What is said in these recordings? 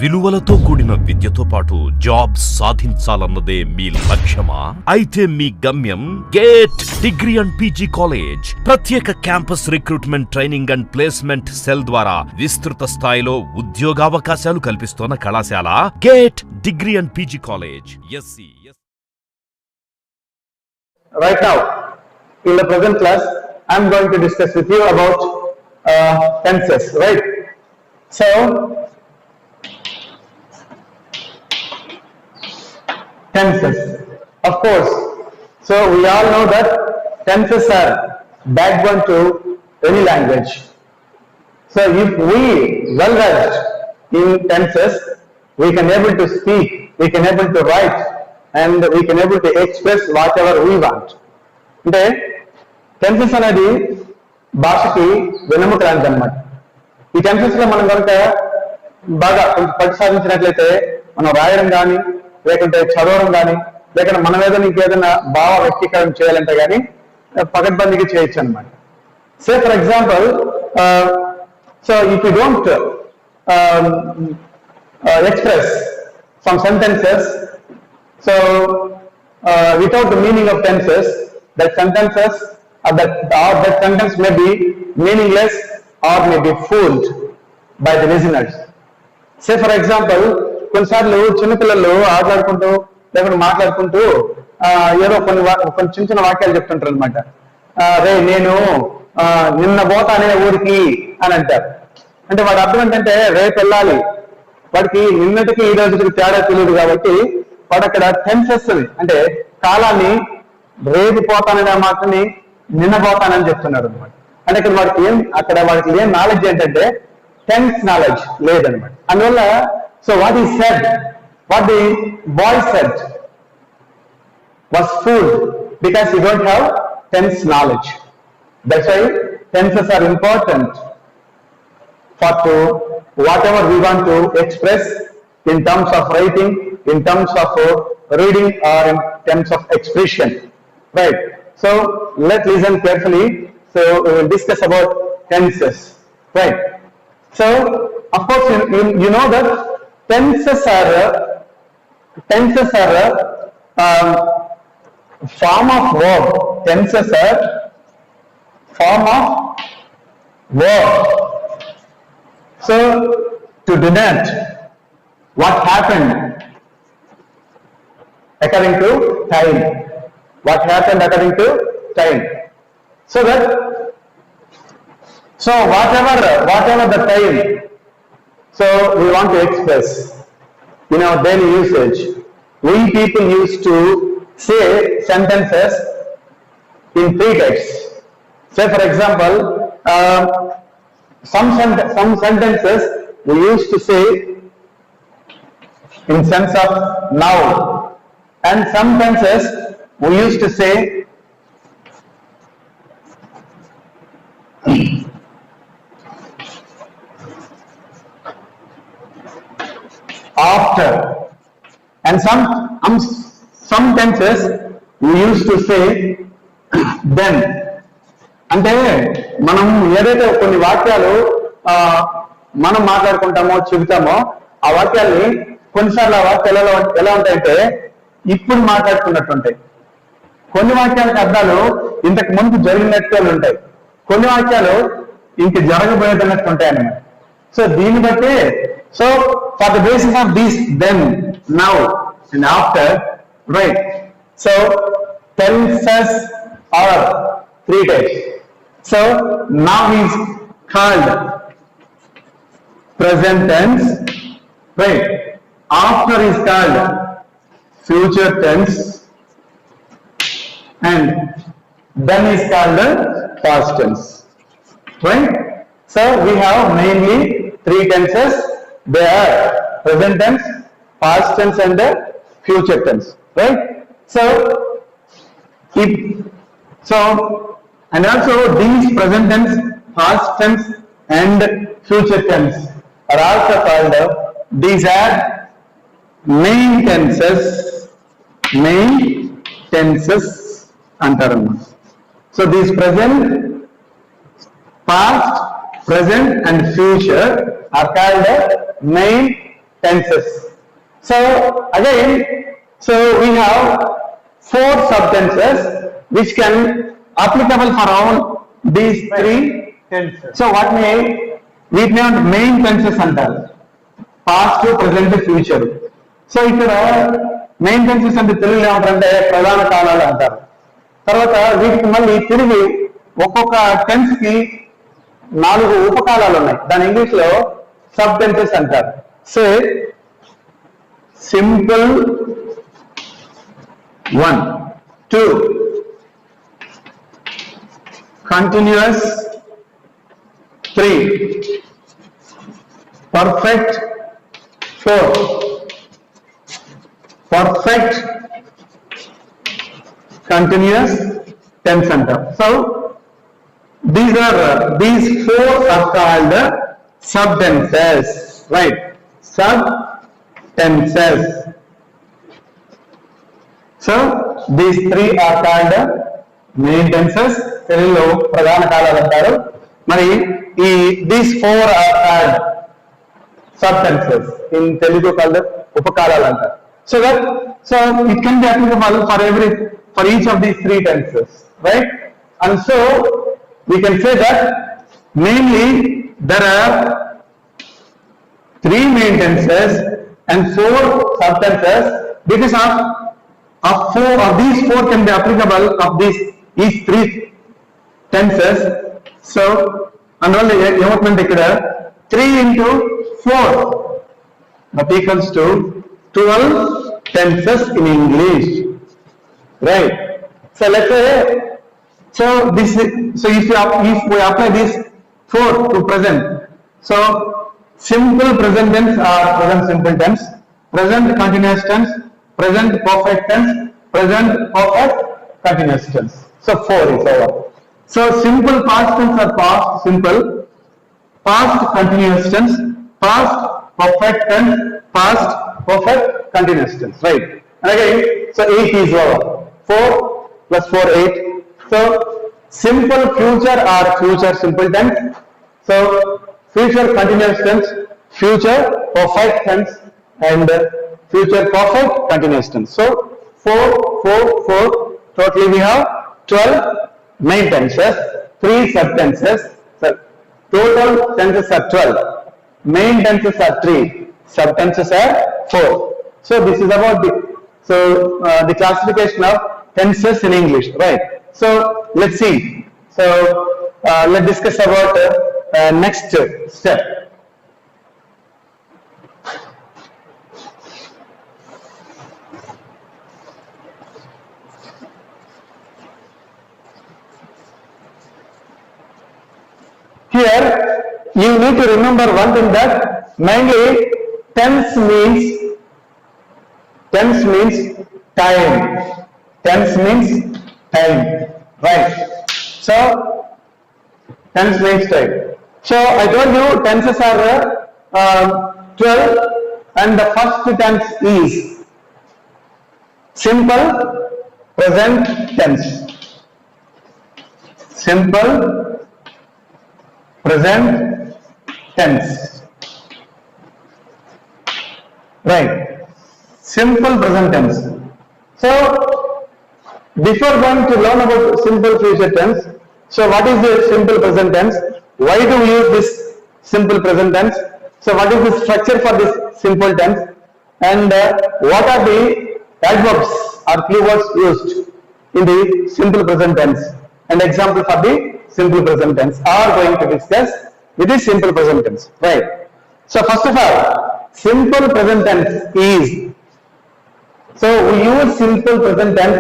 విలువలతో కూడిన విద్యతో పాటు జాబ్ సాధించాలన్నదే మీ లక్ష్యమా? అయితే మీ గమ్యం Gate Degree and PG College. ప్రత్యేక campus recruitment training and placement cell ద్వారా విస్తృత స్థాయిలో ఉద్యోగావకాశాలు కల్పిస్తున్న కళాశాల Gate Degree and PG College. ఎస్సీ. Right now, in the present class, I am going to discuss with you about tenses, right? So, tenses, of course. So we all know that tenses are backbone to any language. So if we well versed in tenses, we can able to speak, we can able to write, and we can able to express whatever we want. అంటే tenses అనేది భాషకి వెన్నెముకలాంటిది అన్నమాట. ఈ tenses లో మనం కనుక బాగా పట్టు సాధించినట్లయితే మనం రాయడం కానీ, లేకుంటే చదవడం కానీ, లేకుంటే మనం ఏదైనా ఇంకేదైనా భావ వ్యక్తీకరణ చేయాలంటే కానీ పకడ్బందీగా చేయొచ్చు అనమాట. సే for example, so if you don't express some sentences, so without the meaning of tenses, that sentences or that sentence may be meaningless or may be fooled by the listeners. Say for example, కొన్నిసార్లు చిన్నపిల్లలు ఆటలాడుకుంటూ లేకపోతే మాట్లాడుకుంటూ ఏదో కొన్ని చిన్న చిన్న వాక్యాలు చెప్తుంటారు అనమాట. రే నేను నిన్న పోతానే ఊరికి అని అంటారు. అంటే వాడి అర్థం ఏంటంటే రేపు వెళ్ళాలి, వాడికి నిన్నటికి ఈ రోజుకి తేడా తెలియదు కాబట్టి వాడు అక్కడ టెన్సెస్ అంటే కాలాన్ని రేపు పోతాననే మాటని నిన్న పోతానని చెప్తున్నాడు అనమాట. అంటే అక్కడ వాడికి ఏం నాలెడ్జ్ ఏంటంటే టెన్స్ నాలెడ్జ్ లేదనమాట. అందువల్ల సో వాట్ ఈ said, what the bye said was fooled because he don't have tense knowledge. That's why tenses are important for whatever we want to express in terms of writing, in terms of reading, or in terms of expression, right? So let's listen carefully. So we will discuss about tenses, right? So of course you know that tenses are form of verb. Tenses are form of verb. So to denote what happened according to time, what happened according to time, so whatever the time, so we want to express in our daily usage. We people used to say sentences in three types. Say for example, some sentences we used to say in sense of now, and some sentences we used to say after, and some tenses we used to say then. అంటే మనం ఏదైతే కొన్ని వాక్యాలు మనం మాట్లాడుకుంటామో చెబుతామో ఆ వాక్యాల్ని కొన్నిసార్లు ఆ వాక్యాలు ఎలా ఉంటాయంటే ఇప్పుడు మాట్లాడుకున్నట్టు ఉంటాయి. కొన్ని వాక్యాలకు అర్థాలు ఇంతకు ముందు జరిగినట్టు ఉంటాయి, కొన్ని వాక్యాలు ఇంక జరగబోయేటట్టు ఉంటాయి అన్నమాట. సో దీన్ని బట్టి so for the basis of these then, now and after, right? So tenses are three types. So now is called present tense, right? After is called future tense, and then is called past tense, right? So we have mainly three tenses. They are present tense, past tense, and future tense, right? And also these present tense, past tense, and future tense are also called, these are main tenses antaru. So these present, past, present, and future are called main tenses. So again, so we have 4 subtenses which can applicable for all these 3 tenses. So what may we have main tenses అంటారు, past, present, future. So ఇక్కడ main tenses అంటే తెలుగులో ఏమంటారంటే ప్రధాన కాలాలు అంటారు. తర్వాత వీటికి మళ్ళీ తిరిగి ఒక్కొక్క టెన్స్ కి 4 ఉపకాలాలు ఉన్నాయి, దాని ఇంగ్లీష్ లో సబ్ టెన్సెస్ అంటారు. Say simple 1, 2, continuous 3, perfect 4, perfect continuous tense అంటాం. So these 4 are called subtenses, right? Subtenses. So these 3 are called main tenses, తెలుగులో ప్రధాన కాలాలు అంటారు. మరి ఈ these 4 are called subtenses, in Telugu called ఉపకాలాలు అంటారు. So it can be applicable for each of these 3 tenses, right? And so we can say that mainly there are 3 main tenses and 4 subtenses, because of these 4 can be applicable of each 3 tenses. So అందువల్ల ఏమవుతుందంటే ఇక్కడ 3 into 4 that equals to 12 tenses in English, right? So let's say, so if we apply this 4 to present, so simple present tense or present simple tense, present continuous tense, present perfect tense, present perfect continuous tense. So 4 is over. So simple past tense are past simple, past continuous tense, past perfect tense, past perfect continuous tense, right? And again, so 8 is over. 4 plus 4, 8. So simple future or future simple tense. So future continuous tense, future perfect tense, and future perfect continuous tense. So 4, 4, 4. Totally we have 12 main tenses, 3 subtenses. So total tenses are 12. Main tenses are 3. Subtenses are 4. So this is about the classification of tenses in English, right? So let's see. So let's discuss about next step. Here you need to remember one thing, that mainly tense means time. Tense means time, right? So tense means time. So I told you tenses are 12, and the first tense is simple present tense. Simple present tense, right? Simple present tense. So before going to learn about simple future tense, so what is the simple present tense? Why do we use this simple present tense? So what is the structure for this simple tense? And what are the adverbs or keywords used in the simple present tense? And example for the simple present tense are going to discuss with the simple present tense, right? So first of all, simple present tense is, so we use simple present tense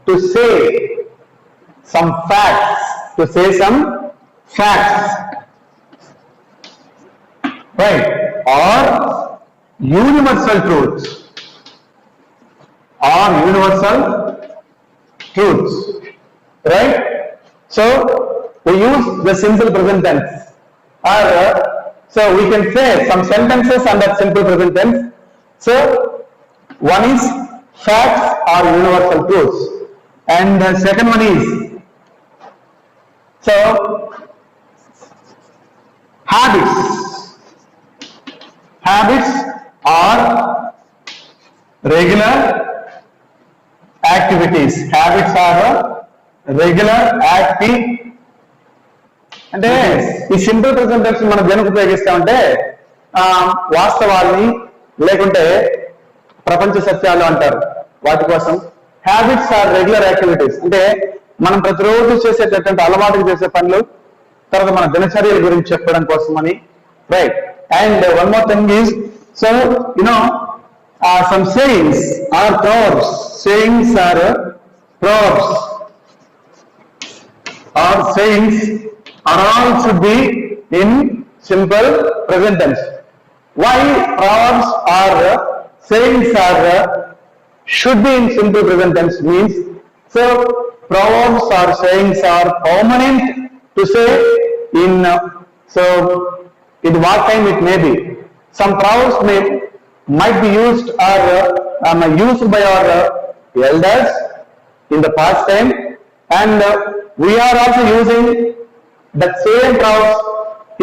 to say some facts, right? Or universal truths, right? So we use the simple present tense, or so we can say some sentences under simple present tense. So one is facts or universal truths, and the second one is so habits are regular activities. Habits are regular activity. అంటే ఈ simple present tense మనం దేనికి ఉపయోగిస్తామంటే వాస్తవాల్ని లేకుంటే ప్రపంచ సత్యాలు అంటారు వాటి కోసం. హ్యాబిట్స్ ఆర్ రెగ్యులర్ యాక్టివిటీస్ అంటే మనం ప్రతిరోజు చేసేటటువంటి అలవాటుకు చేసే పనులు, తర్వాత మన దినచర్యల గురించి చెప్పడం కోసం అని, right. And one more thing is, so some sayings are proverbs. Sayings are proverbs. Or sayings are all should be in simple present tense. Why proverbs or sayings are should be in simple present tense means, so proverbs or sayings are permanent to say in so in what time it may be. Some proverbs might be used or used by our elders in the past time, and we are also using that same proverbs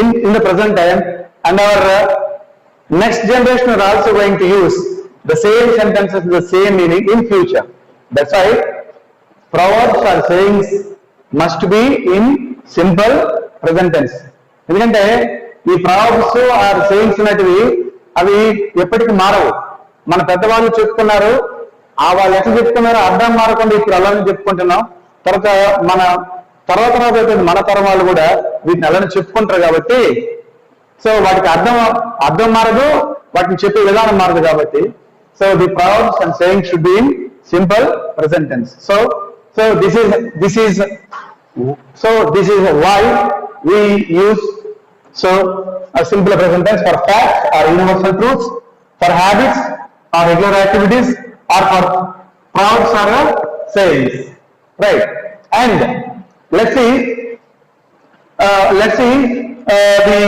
in the present time, and our next generation are also going to use the same sentences with the same meaning in future. That's why proverbs or sayings must be in simple present tense. ఎందుకంటే ఈ proverbs or sayings అనేటివి అవి ఎప్పటికీ మారవు. మన పెద్దవాళ్ళు చెప్పుకున్నారు, వాళ్ళు ఎట్లా చెప్పుకున్నారో అర్థం మారకుండా ఇప్పుడు అలానే చెప్పుకుంటున్నాం. తర్వాత తర్వాత మన తరం వాళ్ళు కూడా వీటిని అలానే చెప్పుకుంటారు కాబట్టి, సో వాటికి అర్థం మారదు, వాటిని చెప్పే విధానం మారదు కాబట్టి, so the proverbs and sayings should be in simple present tense. So this is why we use a simple present tense for facts or universal truths, for habits or regular activities, or for proverbs or sayings, right? And let's see the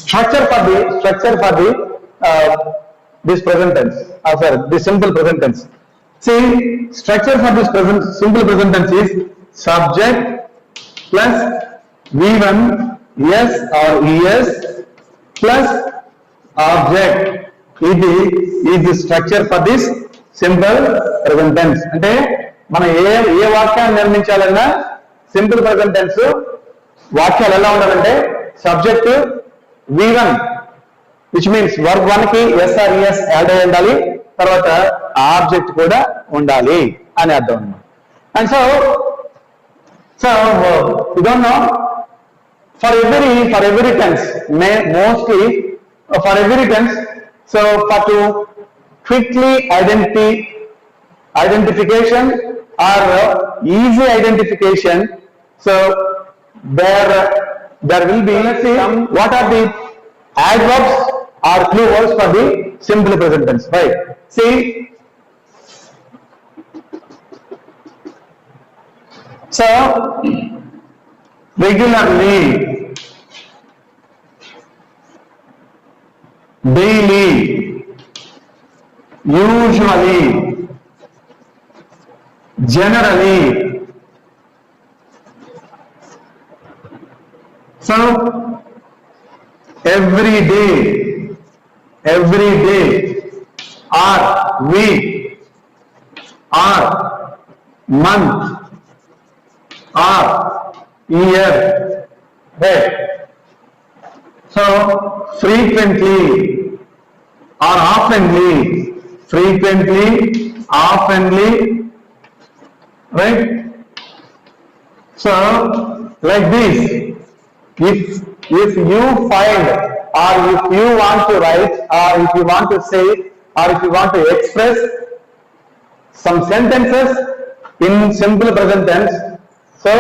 structure for the this present tense. Sorry, the simple present tense. See, structure for this simple present tense is subject plus V1 yes or es plus object. Is the structure for this simple present tense. అంటే మనం ఏ వాక్యాన్ని నిర్మించాలన్నా simple present tense వాక్యాలు ఎలా ఉండాలంటే subject V1 which means verb 1 కి yes or es add అయి ఉండాలి, తర్వాత ఆబ్జెక్ట్ కూడా ఉండాలి అని అర్థం అన్నమాట. And so you don't know, for every tense, mostly for every tense, so for to quickly identification or easy identification, so there will be, let's see, what are the adverbs or clue words for the simple present tense, right? See, so regularly, daily, usually, generally. So every day, or week, or month, or year, right? So frequently or oftenly, right? So like this, if you find, or if you want to write, or if you want to say, or if you want to express some sentences in simple present tense, so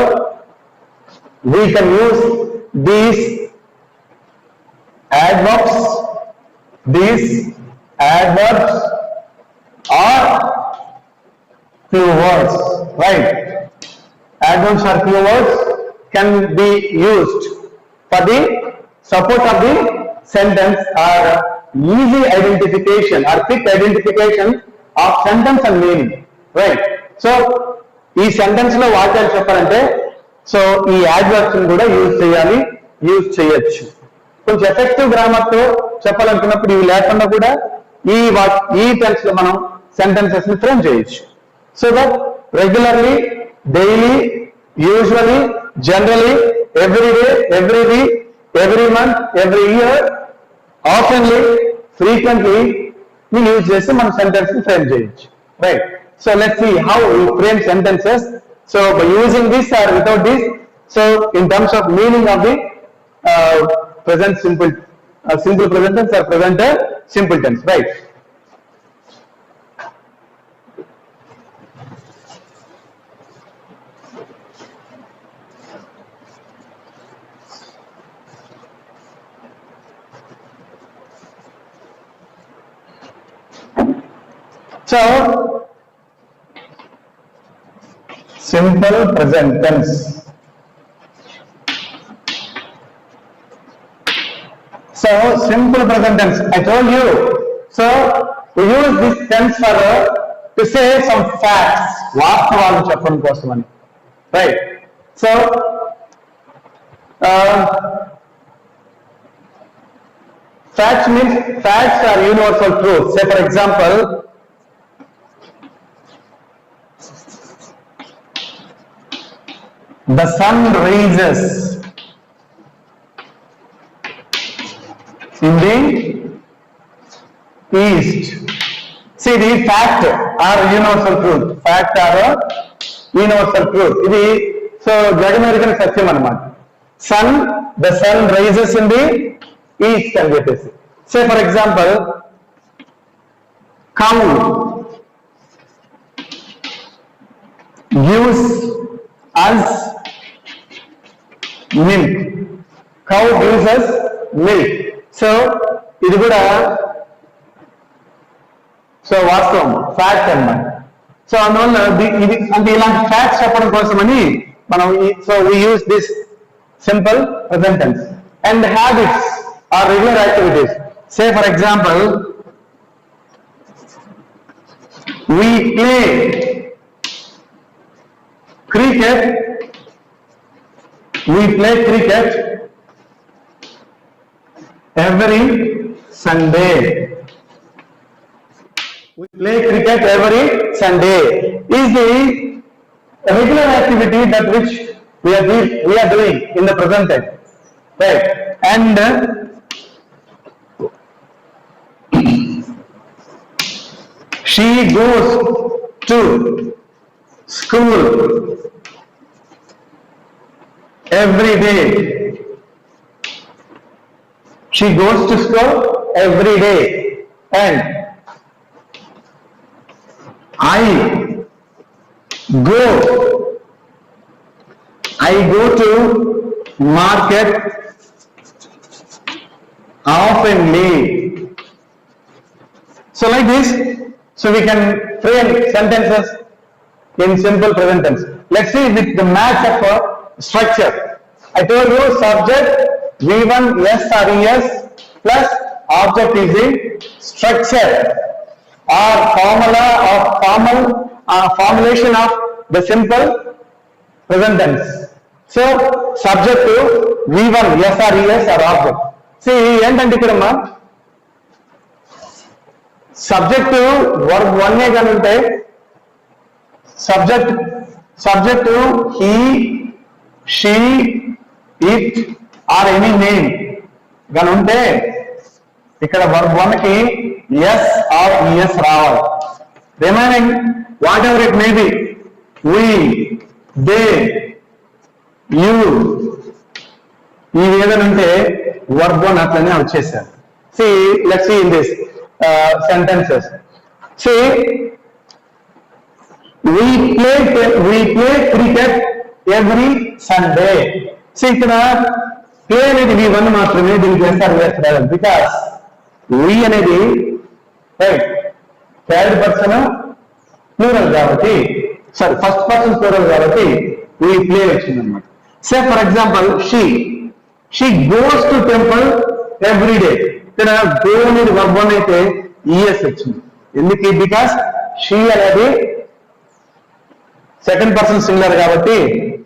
we can use these adverbs or clue words, right? Adverbs or clue words can be used for the support of the sentence or easy identification or quick identification of sentence and meaning, right? So ఈ sentence లో వాక్యాలు చెప్పాలంటే so ఈ adverbs కూడా use చేయొచ్చు. కొంచెం effective grammar తో చెప్పాలనుకున్నప్పుడు ఇవి లేకుండా కూడా ఈ టెన్స్ లో మనం సెంటెన్సెస్ ని ఫ్రేమ్ చేయొచ్చు. So that regularly, daily, usually, generally, every day, every week, every month, every year, oftenly, frequently ని యూజ్ చేసి మనం సెంటెన్స్ ని ఫ్రేమ్ చేయొచ్చు. Right. So let's see how we frame sentences. So by using this or without this, so in terms of meaning of the present simple present tense or present simple tense, right? So simple present tense. So simple present tense, I told you. So we use this tense for to say some facts. వాస్తవాలు చెప్పడం కోసమని, right? So facts means facts are universal truths. Say for example, the sun rises in the east. See, the fact or universal truth. Fact or universal truth. ఇది so జగమెరిగిన సత్యం అన్నమాట. Sun, the sun rises in the east అని చెప్పేసి. Say for example, cow gives us milk. Cow gives us milk. So ఇది కూడా so వాస్తవం, fact అన్నమాట. So అందువల్ల ఇది అంటే ఇలాంటి ఫ్యాక్ట్స్ చెప్పడం కోసమని మనం so we use this simple present tense. And habits are regular activities. Say for example, we play cricket every Sunday. We play cricket every Sunday is the regular activity that which we are doing in the present tense, right? And she goes to school every day. She goes to school every day. And I go to market oftenly. So like this, so we can frame sentences in simple present tense. Let's see with the match of structure. I told you subject V1 yes or es plus object is the structure or formula or formulation of the simple present tense. So subject to V1 yes or es or object. See ఏంటంటే ఇక్కడ subject verb 1 గాని ఉంటే subject he, she, it or any name గాని ఉంటే ఇక్కడ verb 1 కి yes are ES రావాలి. Remaining what ever it may be, we, they, you ఇవి ఏదైనా ఉంటే వర్బ్ 1 అట్లనే వచ్చేసారు. See, let's see in this sentences. See, we play cricket every Sunday. See, ఇక్కడ ప్లే అనేది V1 మాత్రమే, దీనికి ఎస్ఆర్ బికాస్ we అనేది రైట్ థర్డ్ పర్సన్ ప్లూరల్ కాబట్టి, సారీ ఫస్ట్ పర్సన్ ప్లూరల్ కాబట్టి we play వచ్చింది అనమాట. సే for example she goes to temple every day. ఇక్కడ గో అనేది వర్బ్ 1 అయితే ఈఎస్ వచ్చింది. ఎందుకు? బికాస్ she అనేది సెకండ్ పర్సన్ సింగులర్ కాబట్టి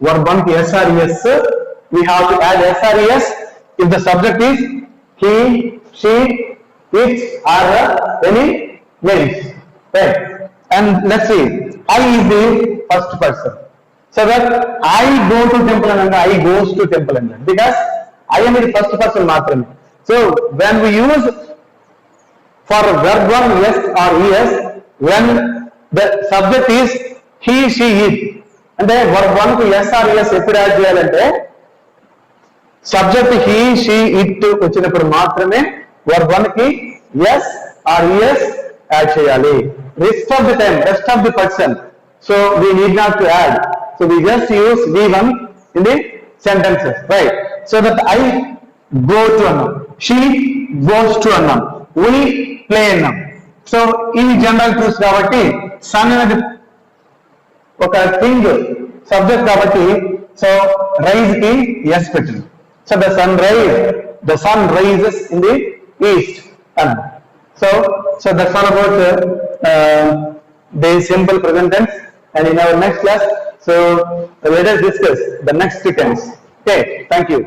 వర్బ్ 1 కి SRES, we have to add SRES if the subject is he, she, which are any names, right? And let's see, I is the first person. So that I go to temple and I goes to temple and because I am the first person matrame. So when we use for verb 1 yes or es, when the subject is he, she, it, అంటే verb 1 కు yes or es ఎప్పుడు add చేయాలంటే subject he, she, it వచ్చినప్పుడు మాత్రమే verb 1 కి yes or es add చేయాలి. Rest of the time, rest of the person, so we need not to add. So we just use V1 in the sentences, right? So that I go to annam, she goes to annam, we play annam. So in general truths కాబట్టి sun అనేది ఒక thing subject కాబట్టి so rise కి yes పెట్టింది. So the sun rises in the east అన్నమాట. So that's all about the simple present tense. And in our next class, so let us discuss the next tense. Okay, thank you.